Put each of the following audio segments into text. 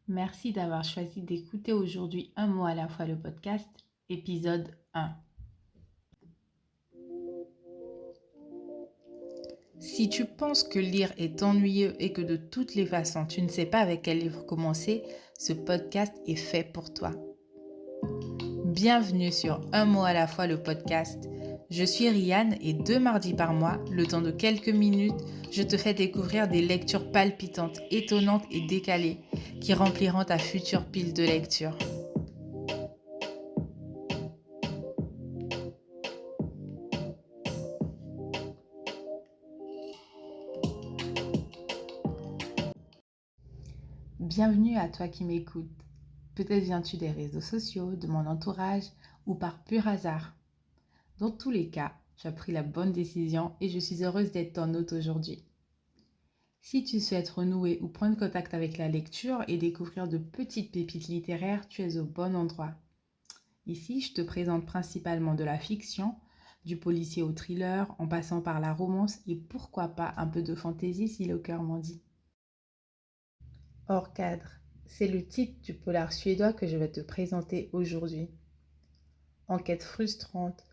Merci d'avoir choisi d'écouter aujourd'hui Un mot à la fois le podcast, épisode 1. Si tu penses que lire est ennuyeux et que de toutes les façons tu ne sais pas avec quel livre commencer, ce podcast est fait pour toi. Bienvenue sur Un mot à la fois le podcast. Je suis Rianne et 2 mardis par mois, le temps de quelques minutes, je te fais découvrir des lectures palpitantes, étonnantes et décalées qui rempliront ta future pile de lecture. Bienvenue à toi qui m'écoutes. Peut-être viens-tu des réseaux sociaux, de mon entourage ou par pur hasard. Dans tous les cas, tu as pris la bonne décision et je suis heureuse d'être ton hôte aujourd'hui. Si tu souhaites renouer ou prendre contact avec la lecture et découvrir de petites pépites littéraires, tu es au bon endroit. Ici, je te présente principalement de la fiction, du policier au thriller, en passant par la romance et pourquoi pas un peu de fantaisie si le cœur m'en dit. Hors cadre, c'est le titre du polar suédois que je vais te présenter aujourd'hui. Enquête frustrante,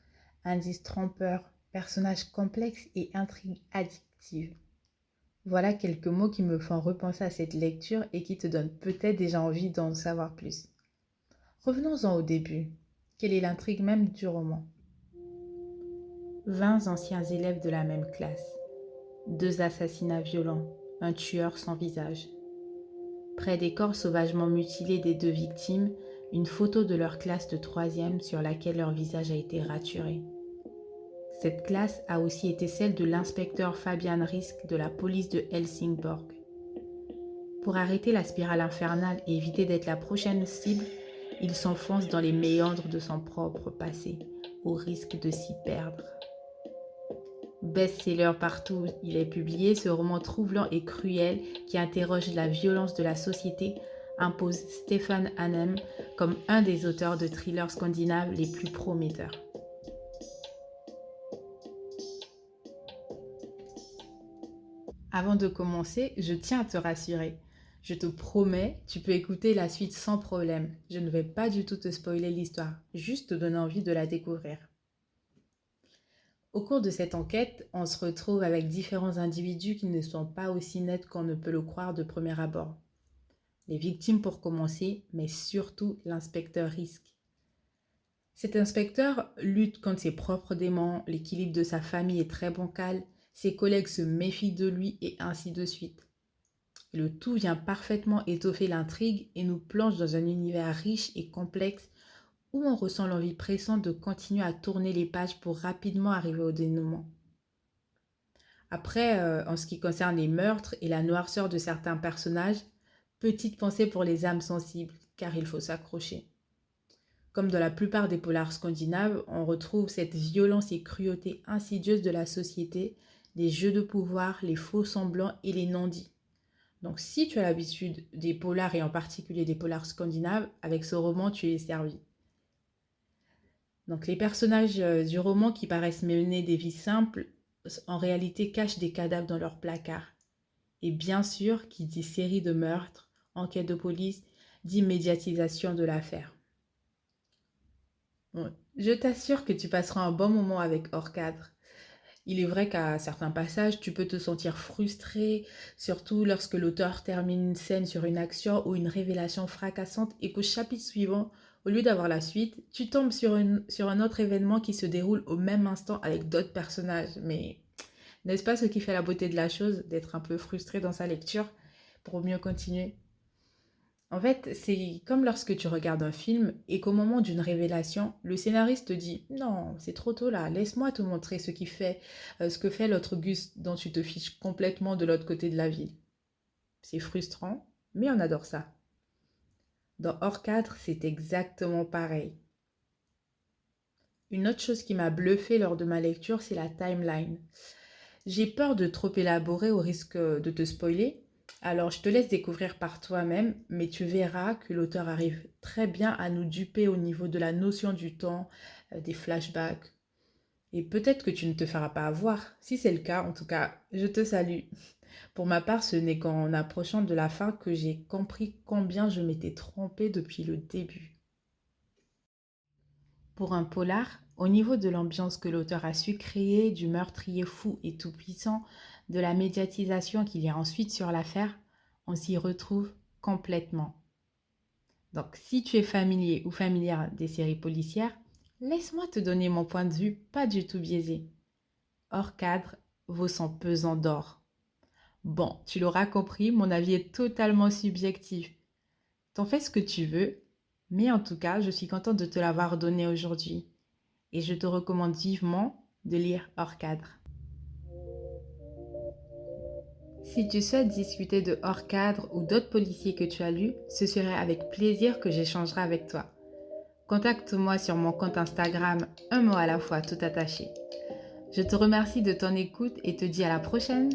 indices trompeurs, personnages complexes et intrigues addictives. Voilà quelques mots qui me font repenser à cette lecture et qui te donnent peut-être déjà envie d'en savoir plus. Revenons-en au début. Quelle est l'intrigue même du roman? 20 anciens élèves de la même classe. 2 assassinats violents, un tueur sans visage. Près des corps sauvagement mutilés des 2 victimes, une photo de leur classe de 3e sur laquelle leur visage a été raturé. Cette classe a aussi été celle de l'inspecteur Fabian Risk de la police de Helsingborg. Pour arrêter la spirale infernale et éviter d'être la prochaine cible, il s'enfonce dans les méandres de son propre passé, au risque de s'y perdre. Best-seller partout où il est publié, ce roman troublant et cruel qui interroge la violence de la société impose Stefan Hanem comme un des auteurs de thrillers scandinaves les plus prometteurs. Avant de commencer, je tiens à te rassurer. Je te promets, tu peux écouter la suite sans problème. Je ne vais pas du tout te spoiler l'histoire, juste te donner envie de la découvrir. Au cours de cette enquête, on se retrouve avec différents individus qui ne sont pas aussi nets qu'on ne peut le croire de premier abord. Les victimes pour commencer, mais surtout l'inspecteur Risk. Cet inspecteur lutte contre ses propres démons, l'équilibre de sa famille est très bancal, ses collègues se méfient de lui et ainsi de suite. Le tout vient parfaitement étoffer l'intrigue et nous plonge dans un univers riche et complexe où on ressent l'envie pressante de continuer à tourner les pages pour rapidement arriver au dénouement. Après, en ce qui concerne les meurtres et la noirceur de certains personnages, petite pensée pour les âmes sensibles, car il faut s'accrocher. Comme dans la plupart des polars scandinaves, on retrouve cette violence et cruauté insidieuse de la société, les jeux de pouvoir, les faux semblants et les non-dits. Donc si tu as l'habitude des polars et en particulier des polars scandinaves, avec ce roman, tu es servi. Donc les personnages du roman qui paraissent mener des vies simples, en réalité cachent des cadavres dans leur placard. Et bien sûr, qui dit série de meurtres, enquête de police, dit médiatisation de l'affaire. Bon, je t'assure que tu passeras un bon moment avec Hors Cadre. Il est vrai qu'à certains passages, tu peux te sentir frustré, surtout lorsque l'auteur termine une scène sur une action ou une révélation fracassante et qu'au chapitre suivant, au lieu d'avoir la suite, tu tombes sur un autre événement qui se déroule au même instant avec d'autres personnages. Mais n'est-ce pas ce qui fait la beauté de la chose, d'être un peu frustré dans sa lecture pour mieux continuer? En fait, c'est comme lorsque tu regardes un film et qu'au moment d'une révélation, le scénariste te dit: «Non, c'est trop tôt là, laisse-moi te montrer ce que fait l'autre Gus dont tu te fiches complètement de l'autre côté de la ville.» C'est frustrant, mais on adore ça. Dans Hors cadre, c'est exactement pareil. Une autre chose qui m'a bluffé lors de ma lecture, c'est la timeline. J'ai peur de trop élaborer au risque de te spoiler, alors je te laisse découvrir par toi-même, mais tu verras que l'auteur arrive très bien à nous duper au niveau de la notion du temps, des flashbacks. Et peut-être que tu ne te feras pas avoir. Si c'est le cas, en tout cas, je te salue. Pour ma part, ce n'est qu'en approchant de la fin que j'ai compris combien je m'étais trompée depuis le début. Pour un polar, au niveau de l'ambiance que l'auteur a su créer, du meurtrier fou et tout-puissant, de la médiatisation qu'il y a ensuite sur l'affaire, on s'y retrouve complètement. Donc, si tu es familier ou familière des séries policières, laisse-moi te donner mon point de vue pas du tout biaisé. Hors cadre vaut son pesant d'or. Bon, tu l'auras compris, mon avis est totalement subjectif. T'en fais ce que tu veux, mais en tout cas, je suis contente de te l'avoir donné aujourd'hui. Et je te recommande vivement de lire Hors cadre. Si tu souhaites discuter de Hors cadre ou d'autres policiers que tu as lus, ce serait avec plaisir que j'échangerai avec toi. Contacte-moi sur mon compte Instagram, un mot à la fois tout attaché. Je te remercie de ton écoute et te dis à la prochaine.